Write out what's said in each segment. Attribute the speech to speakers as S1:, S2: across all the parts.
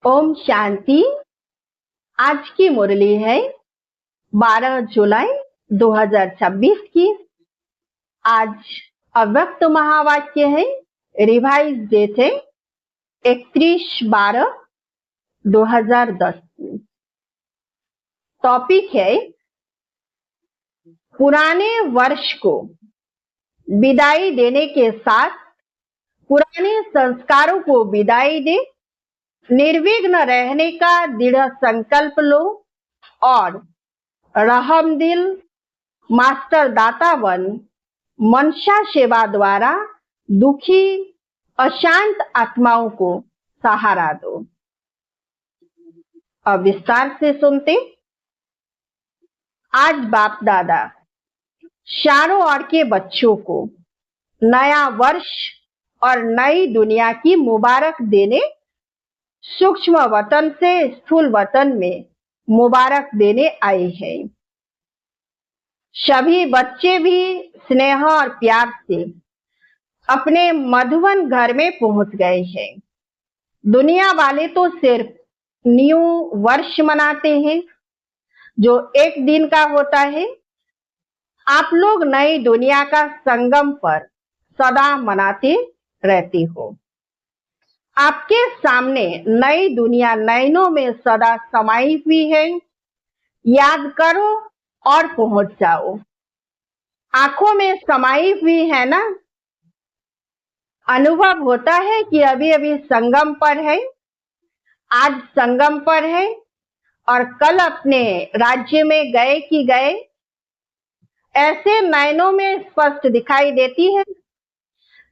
S1: ओम शांति। आज की मुरली है 12 जुलाई 2026 की। आज अव्यक्त महावाक्य है, रिवाइज डेट है 31/12/2010 की। टॉपिक है पुराने वर्ष को विदाई देने के साथ पुराने संस्कारों को विदाई दे, निर्विघ्न रहने का दृढ़ संकल्प लो और रहमदिल मास्टर दाता बन मनसा सेवा द्वारा दुखी अशांत आत्माओं को सहारा दो। अब विस्तार से सुनते। आज बाप दादा चारों ओर के बच्चों को नया वर्ष और नई दुनिया की मुबारक देने सूक्ष्म वतन से स्थूल वतन में मुबारक देने आए हैं। सभी बच्चे भी स्नेह और प्यार से अपने मधुबन घर में पहुंच गए हैं। दुनिया वाले तो सिर्फ न्यू वर्ष मनाते हैं जो एक दिन का होता है। आप लोग नई दुनिया का संगम पर सदा मनाते रहते हो। आपके सामने नई दुनिया नयनों में सदा समाई हुई है। याद करो और पहुंच जाओ। आंखों में समाई हुई है ना। अनुभव होता है कि अभी अभी संगम पर है, आज संगम पर है और कल अपने राज्य में गए कि गए, ऐसे नयनों में स्पष्ट दिखाई देती है।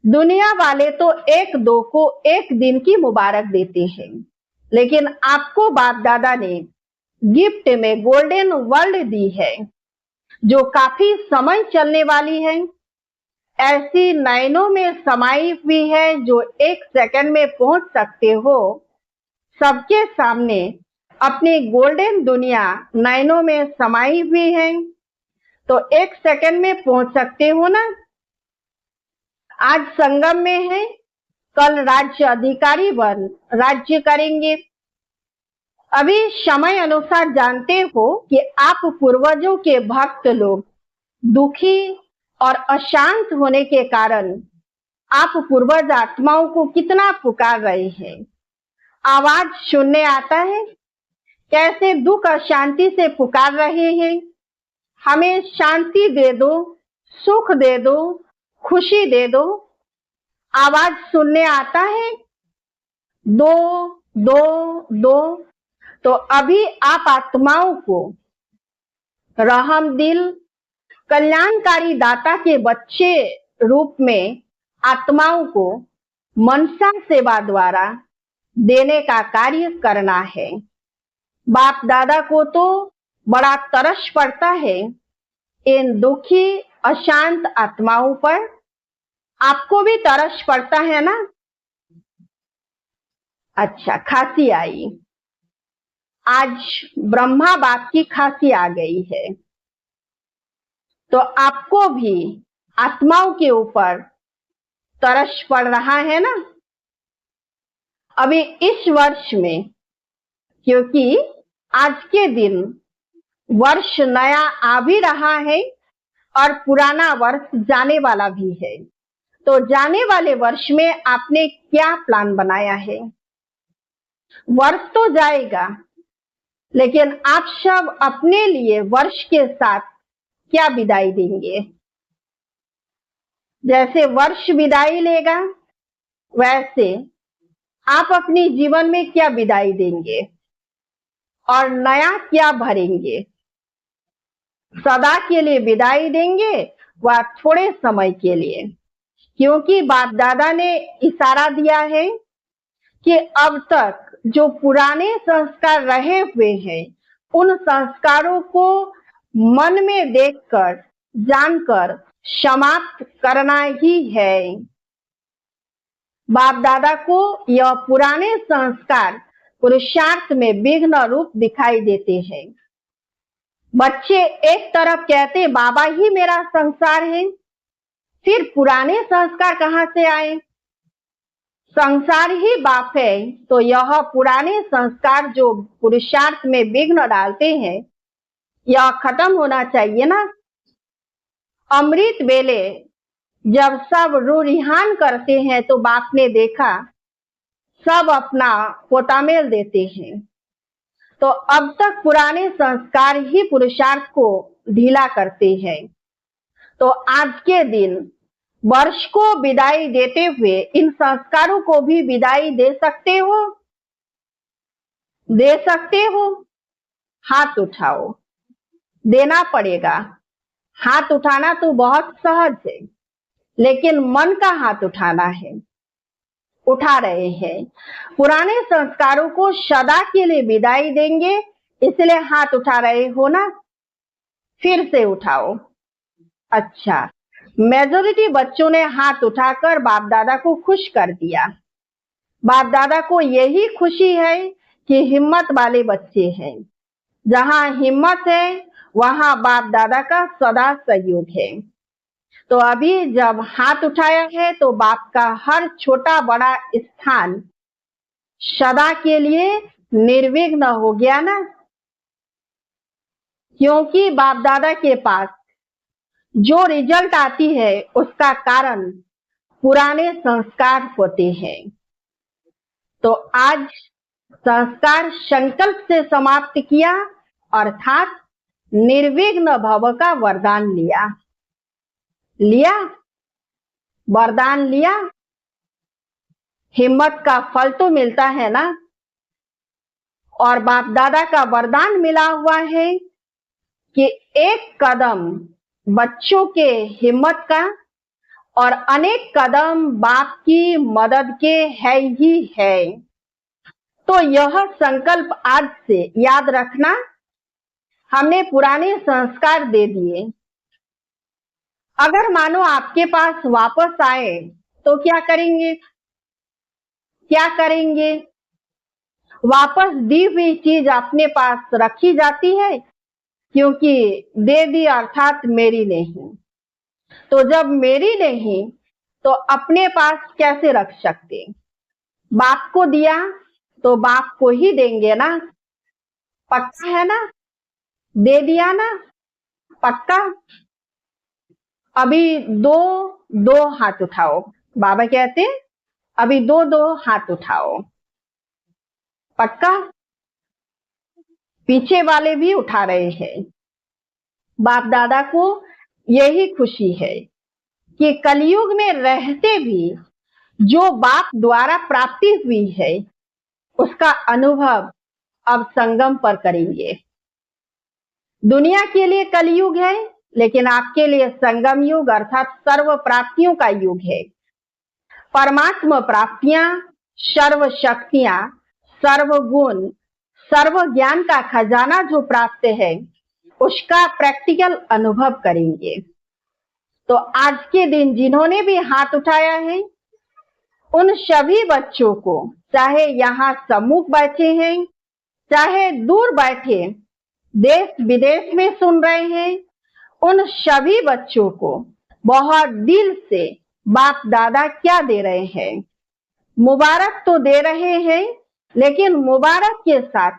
S1: दुनिया वाले तो एक दो को एक दिन की मुबारक देते हैं, लेकिन आपको बाप दादा ने गिफ्ट में गोल्डन वर्ल्ड दी है जो काफी समय चलने वाली है। ऐसी नयनों में समाई हुई है जो एक सेकंड में पहुंच सकते हो। सबके सामने अपनी गोल्डन दुनिया नयनों में समाई हुई है तो एक सेकंड में पहुंच सकते हो ना। आज संगम में है, कल राज्य अधिकारी बन राज्य करेंगे। अभी समय अनुसार जानते हो कि आप पूर्वजों के भक्त लोग दुखी और अशांत होने के कारण आप पूर्वज आत्माओं को कितना पुकार रहे हैं। आवाज सुनने आता है कैसे दुख अशांति से पुकार रहे हैं। हमें शांति दे दो, सुख दे दो, खुशी दे दो। आवाज सुनने आता है दो दो दो। तो अभी आप आत्माओं को रहमदिल कल्याणकारी दाता के बच्चे रूप में आत्माओं को मनसा सेवा द्वारा देने का कार्य करना है। बाप दादा को तो बड़ा तरस पड़ता है इन दुखी अशांत आत्माओं पर। आपको भी तरस पड़ता है ना। अच्छा, खांसी आई। आज ब्रह्मा बाप की खांसी आ गई है तो आपको भी आत्माओं के ऊपर तरस पड़ रहा है ना। अभी इस वर्ष में, क्योंकि आज के दिन वर्ष नया आ भी रहा है और पुराना वर्ष जाने वाला भी है, तो जाने वाले वर्ष में आपने क्या प्लान बनाया है। वर्ष तो जाएगा, लेकिन आप सब अपने लिए वर्ष के साथ क्या विदाई देंगे। जैसे वर्ष विदाई लेगा वैसे आप अपने जीवन में क्या विदाई देंगे और नया क्या भरेंगे। सदा के लिए विदाई देंगे व थोड़े समय के लिए, क्योंकि बाप दादा ने इशारा दिया है कि अब तक जो पुराने संस्कार रहे हुए हैं उन संस्कारों को मन में देखकर जानकर समाप्त करना ही है। बाप दादा को यह पुराने संस्कार पुरुषार्थ में विघ्न रूप दिखाई देते हैं। बच्चे एक तरफ कहते बाबा ही मेरा संसार है, फिर पुराने संस्कार कहां से आए। संसार ही बाप है, तो यह पुराने संस्कार जो पुरुषार्थ में विघ्न डालते हैं, यह खत्म होना चाहिए ना। अमृत वेले जब सब रूरिहान करते हैं तो बाप ने देखा सब अपना पोतामेल देते हैं। तो अब तक पुराने संस्कार ही पुरुषार्थ को ढीला करते हैं। तो आज के दिन वर्ष को विदाई देते हुए इन संस्कारों को भी विदाई दे सकते हो? दे सकते हो? हाथ उठाओ। देना पड़ेगा। हाथ उठाना तो बहुत सहज है, लेकिन मन का हाथ उठाना है। उठा रहे हैं। पुराने संस्कारों को सदा के लिए विदाई देंगे, इसलिए हाथ उठा रहे हो ना। फिर से उठाओ। अच्छा, मेजॉरिटी बच्चों ने हाथ उठाकर बाप दादा को खुश कर दिया। बाप दादा को यही खुशी है कि हिम्मत वाले बच्चे हैं। जहां हिम्मत है वहां बाप दादा का सदा सहयोग है। तो अभी जब हाथ उठाया है तो बाप का हर छोटा बड़ा स्थान सदा के लिए निर्विघ्न हो गया ना। क्योंकि बाप दादा के पास जो रिजल्ट आती है उसका कारण पुराने संस्कार होते हैं। तो आज संस्कार संकल्प से समाप्त किया, अर्थात निर्विघ्न भव का वरदान लिया। वरदान लिया। हिम्मत का फल तो मिलता है ना। और बाप दादा का वरदान मिला हुआ है कि एक कदम बच्चों के हिम्मत का और अनेक कदम बाप की मदद के है ही है। तो यह संकल्प आज से याद रखना। हमने पुराने संस्कार दे दिए। अगर मानो आपके पास वापस आए तो क्या करेंगे? क्या करेंगे? वापस दी हुई चीज अपने पास रखी जाती है, क्योंकि दे दी अर्थात मेरी नहीं। तो जब मेरी नहीं तो अपने पास कैसे रख सकते? बाप को दिया तो बाप को ही देंगे ना। पक्का है ना? दे दिया ना? पक्का? अभी दो दो हाथ उठाओ। बाबा कहते हैं अभी दो दो हाथ उठाओ। पक्का? पीछे वाले भी उठा रहे हैं। बाप दादा को यही खुशी है कि कलयुग में रहते भी जो बाप द्वारा प्राप्ति हुई है उसका अनुभव अब संगम पर करेंगे। दुनिया के लिए कलयुग है, लेकिन आपके लिए संगम युग अर्थात सर्व प्राप्तियों का युग है। परमात्मा प्राप्तियां, सर्व शक्तियां, सर्व गुण, सर्व ज्ञान का खजाना जो प्राप्त है उसका प्रैक्टिकल अनुभव करेंगे। तो आज के दिन जिन्होंने भी हाथ उठाया है उन सभी बच्चों को, चाहे यहाँ सम्मुख बैठे हैं चाहे दूर बैठे देश विदेश में सुन रहे हैं, उन सभी बच्चों को बहुत दिल से बाप दादा क्या दे रहे हैं? मुबारक तो दे रहे हैं, लेकिन मुबारक के साथ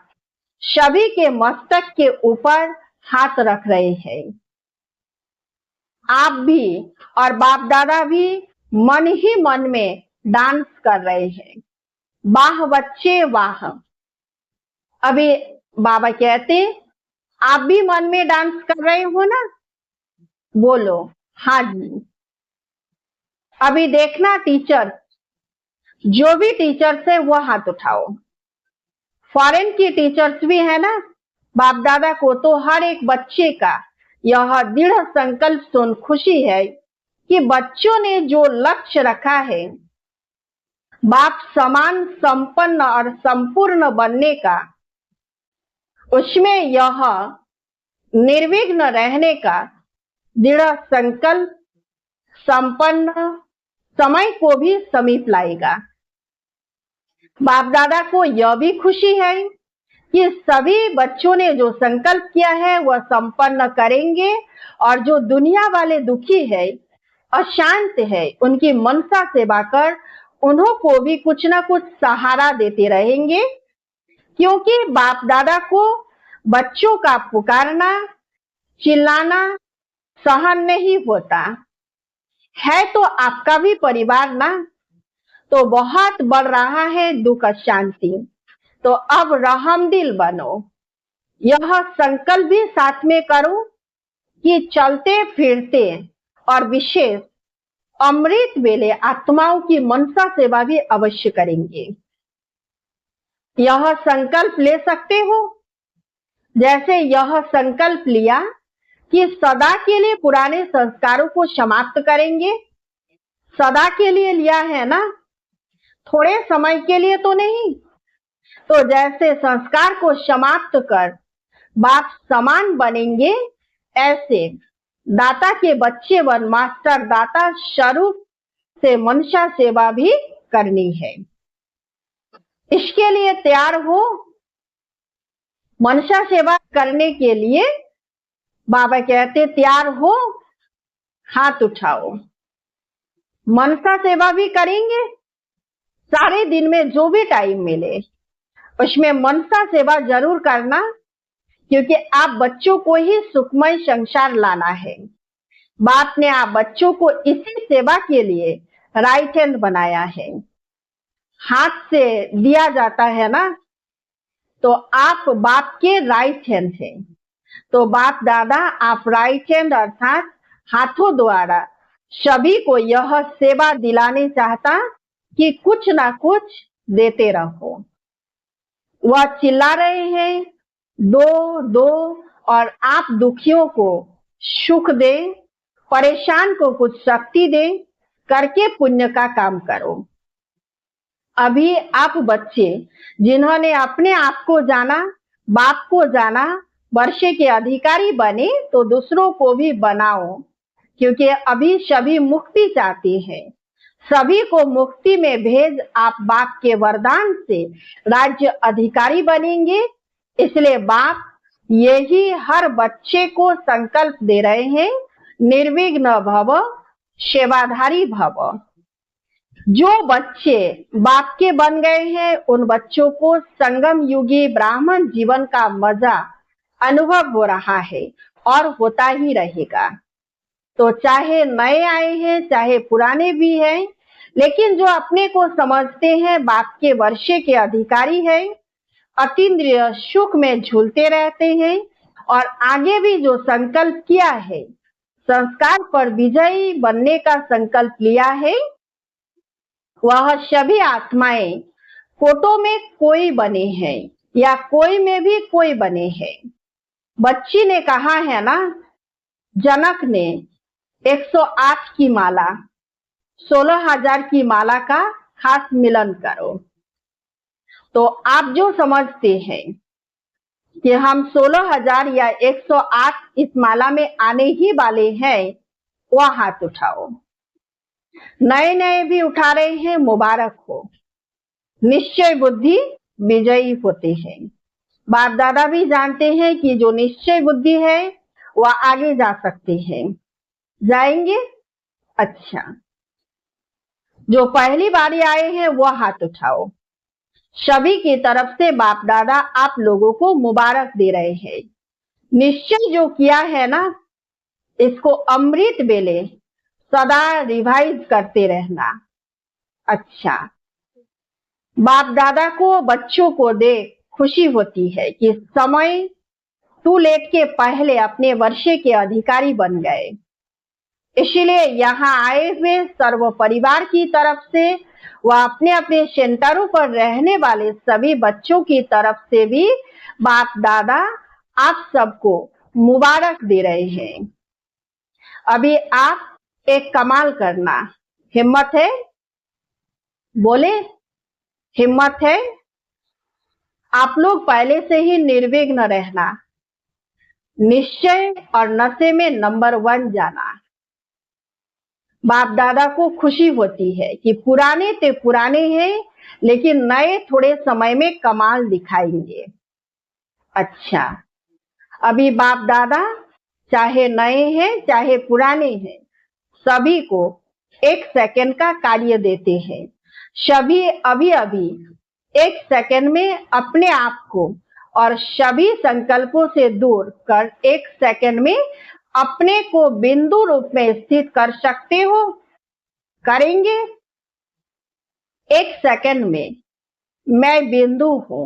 S1: सभी के मस्तक के ऊपर हाथ रख रहे हैं। आप भी और बाप दादा भी मन ही मन में डांस कर रहे हैं। वाह बच्चे वाह। अभी बाबा कहते आप भी मन में डांस कर रहे हो ना? बोलो हाँ जी। अभी देखना टीचर, जो भी टीचर्स है वो हाथ उठाओ। फॉरेन की टीचर्स भी है ना। बाप दादा को तो हर एक बच्चे का यह दृढ़ संकल्प सुन खुशी है कि बच्चों ने जो लक्ष्य रखा है बाप समान संपन्न और संपूर्ण बनने का, उसमें यह निर्विघ्न रहने का दृढ़ संकल्प संपन्न समय को भी समीप लाएगा। बाप दादा को यह भी खुशी है कि सभी बच्चों ने जो संकल्प किया है वह संपन्न करेंगे, और जो दुनिया वाले दुखी है, अशांत है, उनकी मनसा सेवा कर उन्हों को भी कुछ ना कुछ सहारा देते रहेंगे, क्योंकि बाप दादा को बच्चों का पुकारना, चिल्लाना सहन नहीं होता है। तो आपका भी परिवार ना तो बहुत बढ़ रहा है दुख शांति, तो अब रहमदिल बनो। यह संकल्प भी साथ में करो कि चलते फिरते और विशेष अमृत वेले आत्माओं की मनसा सेवा भी अवश्य करेंगे। यह संकल्प ले सकते हो, जैसे यह संकल्प लिया कि सदा के लिए पुराने संस्कारों को समाप्त करेंगे। सदा के लिए लिया है ना, थोड़े समय के लिए तो नहीं। तो जैसे संस्कार को समाप्त कर बाप समान बनेंगे, ऐसे दाता के बच्चे वन मास्टर दाता स्वरूप से मनसा सेवा भी करनी है। इसके लिए तैयार हो। मनसा सेवा करने के लिए बाबा कहते तैयार हो, हाथ उठाओ। मनसा सेवा भी करेंगे, सारे दिन में जो भी टाइम मिले उसमें मनसा सेवा जरूर करना, क्योंकि आप बच्चों को ही सुखमय संसार लाना है। बाप ने आप बच्चों को इसी सेवा के लिए राइट हैंड बनाया है। हाथ से दिया जाता है ना, तो आप बाप के राइट हैंड हैं। तो बाप दादा आप राइट हैंड अर्थात हाथों द्वारा सभी को यह सेवा दिलाने चाहता कि कुछ ना कुछ देते रहो। वह चिल्ला रहे हैं दो दो, और आप दुखियों को सुख दे, परेशान को कुछ शक्ति दे, करके पुण्य का काम करो। अभी आप बच्चे जिन्होंने अपने आप को जाना, बाप को जाना, वर्षे के अधिकारी बने, तो दूसरों को भी बनाओ, क्योंकि अभी सभी मुक्ति चाहते हैं। सभी को मुक्ति में भेज आप बाप के वरदान से राज्य अधिकारी बनेंगे। इसलिए बाप यही हर बच्चे को संकल्प दे रहे हैं, निर्विघ्न भव, सेवाधारी भव। जो बच्चे बाप के बन गए हैं, उन बच्चों को संगम युगी ब्राह्मण जीवन का मजा अनुभव हो रहा है और होता ही रहेगा। तो चाहे नए आए हैं, चाहे पुराने भी हैं, लेकिन जो अपने को समझते हैं बाप के वर्षे के अधिकारी हैं, अतीन्द्रिय सुख में झूलते रहते हैं, और आगे भी जो संकल्प किया है, संस्कार पर विजयी बनने का संकल्प लिया है, वह सभी आत्माएं कोटों में कोई बने हैं या कोई में भी कोई बने हैं। बच्ची ने कहा है ना, जनक ने 108 की माला, 16,000 की माला का खास मिलन करो। तो आप जो समझते हैं कि हम 16,000 या 108 इस माला में आने ही वाले हैं, वह हाथ उठाओ। नए नए भी उठा रहे हैं, मुबारक हो। निश्चय बुद्धि विजयी होते हैं। बाप दादा भी जानते हैं कि जो निश्चय बुद्धि है वह आगे जा सकते हैं। जाएंगे? अच्छा, जो पहली बारी आए हैं वह हाथ उठाओ। सभी की तरफ से बाप दादा आप लोगों को मुबारक दे रहे हैं। निश्चय जो किया है ना, इसको अमृत बेले सदा रिवाइज करते रहना। अच्छा, बाप दादा को बच्चों को देख खुशी होती है कि समय टू लेट के पहले अपने वर्षे के अधिकारी बन गए। इसलिए यहाँ आए हुए सर्व परिवार की तरफ से व अपने अपने सेंटरों पर रहने वाले सभी बच्चों की तरफ से भी बाप दादा आप सबको मुबारक दे रहे हैं। अभी आप एक कमाल करना। हिम्मत है? बोले, हिम्मत है? आप लोग पहले से ही निर्विघ्न रहना, निश्चय और नशे में नंबर 1 जाना। बाप दादा को खुशी होती है कि पुराने ते पुराने हैं, लेकिन नए थोड़े समय में कमाल दिखाएंगे। अच्छा, अभी बाप दादा चाहे नए हैं चाहे पुराने हैं, सभी को 1 सेकंड का कार्य देते हैं। सभी अभी अभी एक सेकंड में अपने आप को और सभी संकल्पों से दूर कर एक सेकंड में अपने को बिंदु रूप में स्थित कर सकते हो? करेंगे? एक सेकंड में मैं बिंदु हूं,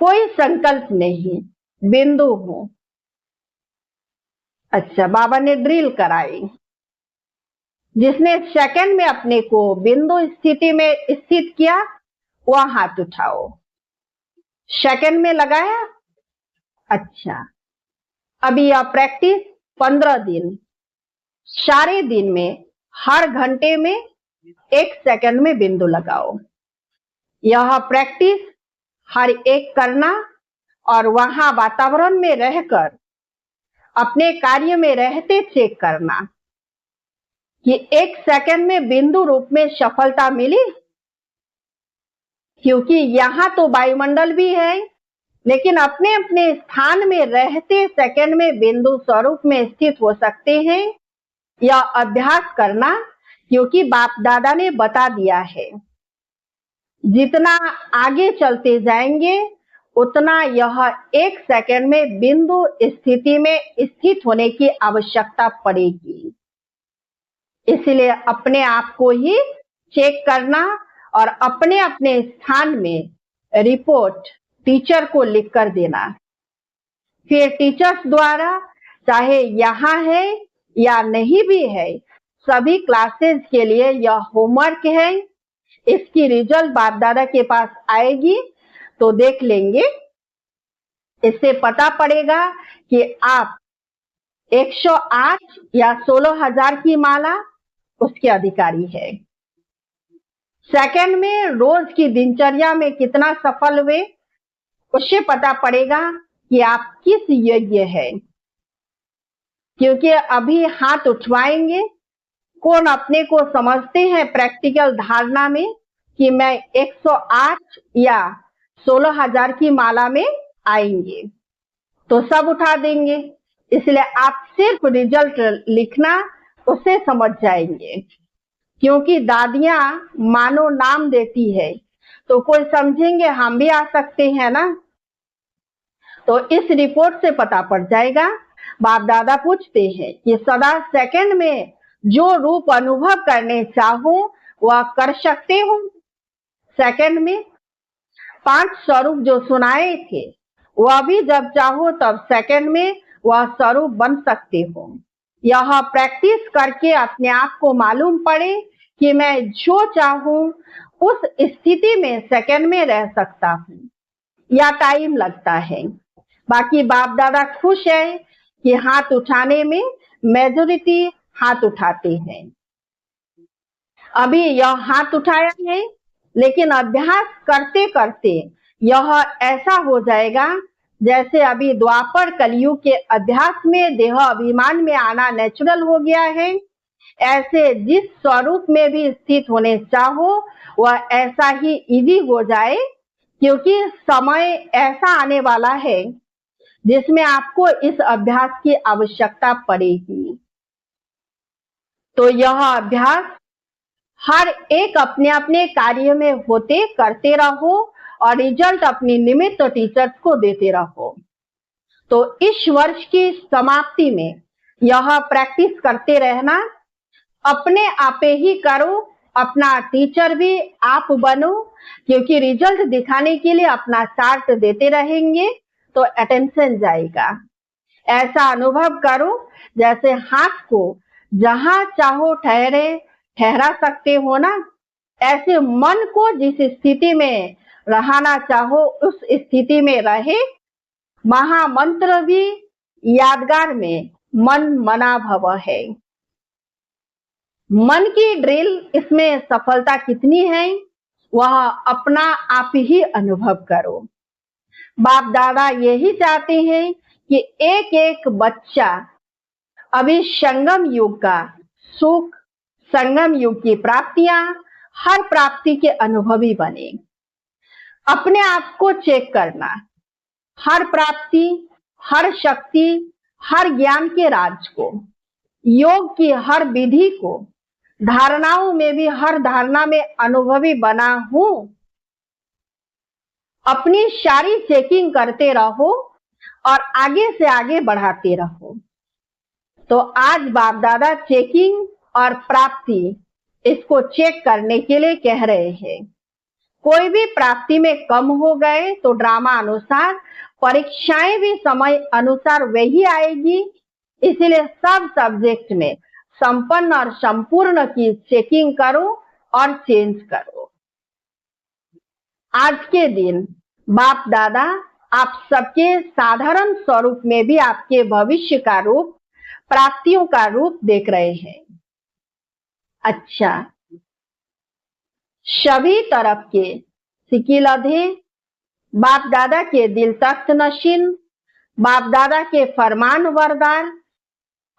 S1: कोई संकल्प नहीं, बिंदु हूं। अच्छा, बाबा ने ड्रिल कराई। जिसने सेकंड में अपने को बिंदु स्थिति में स्थित किया वह हाथ उठाओ। सेकंड में लगाया? अच्छा, अभी यह प्रैक्टिस 15 दिन, सारे दिन में हर घंटे में एक सेकंड में बिंदु लगाओ। यह प्रैक्टिस हर एक करना और वहां वातावरण में रहकर अपने कार्य में रहते चेक करना कि एक सेकंड में बिंदु रूप में सफलता मिली। क्योंकि यहाँ तो वायुमंडल भी है, लेकिन अपने अपने स्थान में रहते सेकंड में बिंदु स्वरूप में स्थित हो सकते हैं। यह अभ्यास करना, क्योंकि बाप दादा ने बता दिया है। जितना आगे चलते जाएंगे उतना यह एक सेकंड में बिंदु स्थिति में स्थित होने की आवश्यकता पड़ेगी। इसलिए अपने आप को ही चेक करना और अपने अपने स्थान में रिपोर्ट टीचर को लिख कर देना। फिर टीचर्स द्वारा चाहे यहाँ है या नहीं भी है, सभी क्लासेस के लिए यह होमवर्क है। इसकी रिजल्ट बाप दादा के पास आएगी तो देख लेंगे। इससे पता पड़ेगा कि आप 108 या 16,000 की माला उसके अधिकारी है। सेकंड में रोज की दिनचर्या में कितना सफल हुए, उससे पता पड़ेगा कि आप किस योग्य है। क्योंकि अभी हाथ उठवाएंगे, कौन अपने को समझते हैं प्रैक्टिकल धारणा में कि मैं 108 या 16,000 की माला में आएंगे, तो सब उठा देंगे। इसलिए आप सिर्फ रिजल्ट लिखना, उससे समझ जाएंगे। क्योंकि दादियां मानो नाम देती है तो कोई समझेंगे हम भी आ सकते हैं ना, तो इस रिपोर्ट से पता पड़ जाएगा। बाप दादा पूछते हैं कि सदा सेकंड में जो रूप अनुभव करने चाहो वह कर सकते हो। सेकंड में 5 स्वरूप जो सुनाए थे वह भी जब चाहो तब सेकंड में वह स्वरूप बन सकते हो। यह प्रैक्टिस करके अपने आप को मालूम पड़े कि मैं जो चाहूं उस स्थिति में सेकंड में रह सकता हूं या टाइम लगता है। बाकी बाप दादा खुश है कि हाथ उठाने में मेजोरिटी हाथ उठाते हैं। अभी यह हाथ उठाया है, लेकिन अभ्यास करते करते यह ऐसा हो जाएगा जैसे अभी द्वापर कलयुग के अभ्यास में देह अभिमान में आना नेचुरल हो गया है। ऐसे जिस स्वरूप में भी स्थित होने चाहो वह ऐसा ही इजी हो जाए, क्योंकि समय ऐसा आने वाला है जिसमें आपको इस अभ्यास की आवश्यकता पड़ेगी। तो यह अभ्यास हर एक अपने अपने कार्य में होते करते रहो और रिजल्ट अपनी निमित्त टीचर्स को देते रहो। तो इस वर्ष की समाप्ति में यह प्रैक्टिस करते रहना। अपने आपे ही करो, अपना टीचर भी आप बनो, क्योंकि रिजल्ट दिखाने के लिए अपना चार्ट देते रहेंगे तो अटेंशन जाएगा। ऐसा अनुभव करो जैसे हाथ को जहां चाहो ठहरा सकते हो ना, ऐसे मन को जिस स्थिति में रहना चाहो उस स्थिति में रहे। महामंत्र भी यादगार में मन मना भव है। मन की ड्रिल इसमें सफलता कितनी है वह अपना आप ही अनुभव करो। बाप दादा यही चाहते हैं कि एक एक बच्चा अभी संगम युग का सुख, संगम युग की प्राप्तियां, हर प्राप्ति के अनुभवी बने। अपने आप को चेक करना, हर प्राप्ति, हर शक्ति, हर ज्ञान के राज को, योग की हर विधि को धारणाओं में भी हर धारणा में अनुभवी बना हूं। अपनी सारी चेकिंग करते रहो और आगे से आगे बढ़ाते रहो। तो आज बाप दादा चेकिंग और प्राप्ति इसको चेक करने के लिए कह रहे हैं। कोई भी प्राप्ति में कम हो गए तो ड्रामा अनुसार परीक्षाएं भी समय अनुसार वही आएगी। इसीलिए सब सब्जेक्ट में संपन्न और संपूर्ण की चेकिंग करो और चेंज करो। आज के दिन बाप दादा आप सबके साधारण स्वरूप में भी आपके भविष्य का रूप, प्राप्तियों का रूप देख रहे हैं। अच्छा, सभी तरफ के सिकिलधे, बाप दादा के दिल तख्त नशीन, बाप दादा के फरमान वरदार,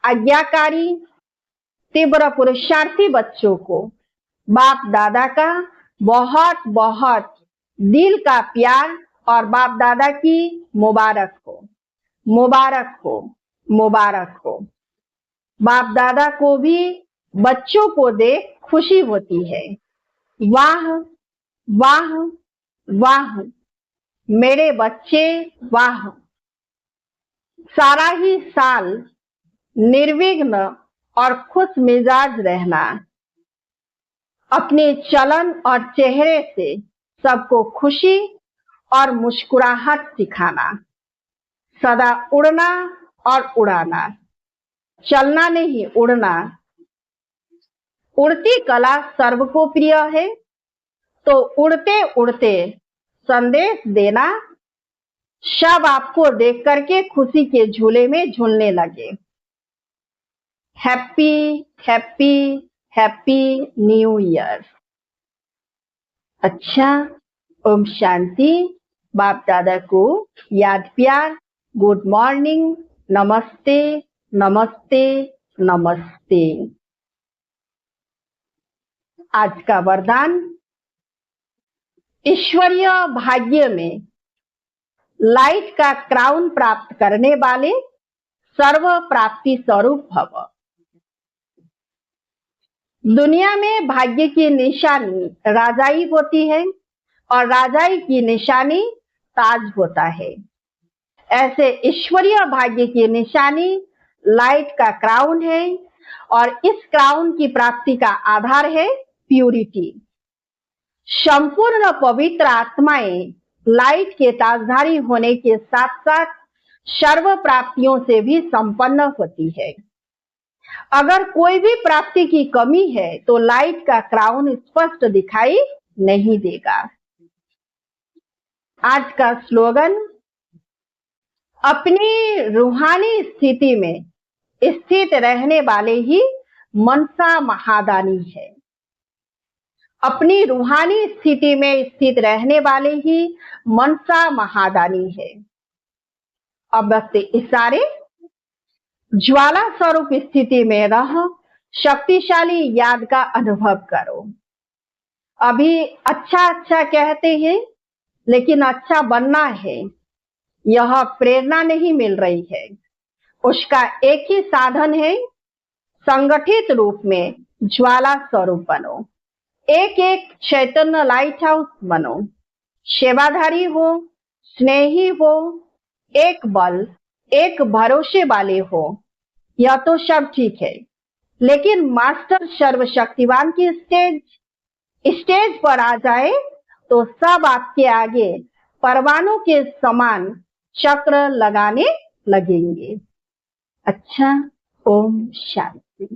S1: आज्ञाकारी, तीव्र पुरुषार्थी बच्चों को बाप दादा का बहुत बहुत दिल का प्यार और बाप दादा की मुबारक हो, मुबारक हो, मुबारक हो। बाप दादा को भी बच्चों को देख खुशी होती है। वाह वाह वाह मेरे बच्चे, वाह। सारा ही साल निर्विघ्न और खुश मिजाज रहना, अपने चलन और चेहरे से सबको खुशी और मुस्कुराहट सिखाना, सदा उड़ना और उड़ाना, चलना नहीं उड़ना। उड़ती कला सर्व को प्रिय है, तो उड़ते उड़ते संदेश देना, सब आपको देख करके खुशी के झूले में झूलने लगे। Happy happy happy new year. अच्छा, ओम शांति। बाप दादा को याद प्यार, गुड मॉर्निंग, नमस्ते नमस्ते नमस्ते। आज का वरदान, ईश्वरीय भाग्य में लाइट का क्राउन प्राप्त करने वाले सर्व प्राप्ति स्वरूप भव। दुनिया में भाग्य की निशानी राजाई होती है और राजाई की निशानी ताज होता है। ऐसे ईश्वरीय भाग्य की निशानी लाइट का क्राउन है और इस क्राउन की प्राप्ति का आधार है प्यूरिटी। संपूर्ण पवित्र आत्माएं लाइट के ताजधारी होने के साथ साथ सर्व प्राप्तियों से भी संपन्न होती है। अगर कोई भी प्राप्ति की कमी है तो लाइट का क्राउन स्पष्ट दिखाई नहीं देगा। आज का स्लोगन, अपनी रूहानी स्थिति में स्थित रहने वाले ही मनसा महादानी है। अपनी रूहानी स्थिति में स्थित रहने वाले ही मनसा महादानी है। अब बस इशारे, ज्वाला स्वरूप स्थिति में रह शक्तिशाली याद का अनुभव करो। अभी अच्छा अच्छा कहते हैं लेकिन अच्छा बनना है, यह प्रेरणा नहीं मिल रही है। उसका एक ही साधन है, संगठित रूप में ज्वाला स्वरूप बनो। एक एक चैतन्य लाइट हाउस बनो। सेवाधारी हो, स्नेही हो, एक बल, एक भरोसे वाले हो। यह तो सब ठीक है, लेकिन मास्टर सर्वशक्तिवान की स्टेज पर आ जाए तो सब आपके आगे परवानों के समान चक्र लगाने लगेंगे। अच्छा, ओम शांति।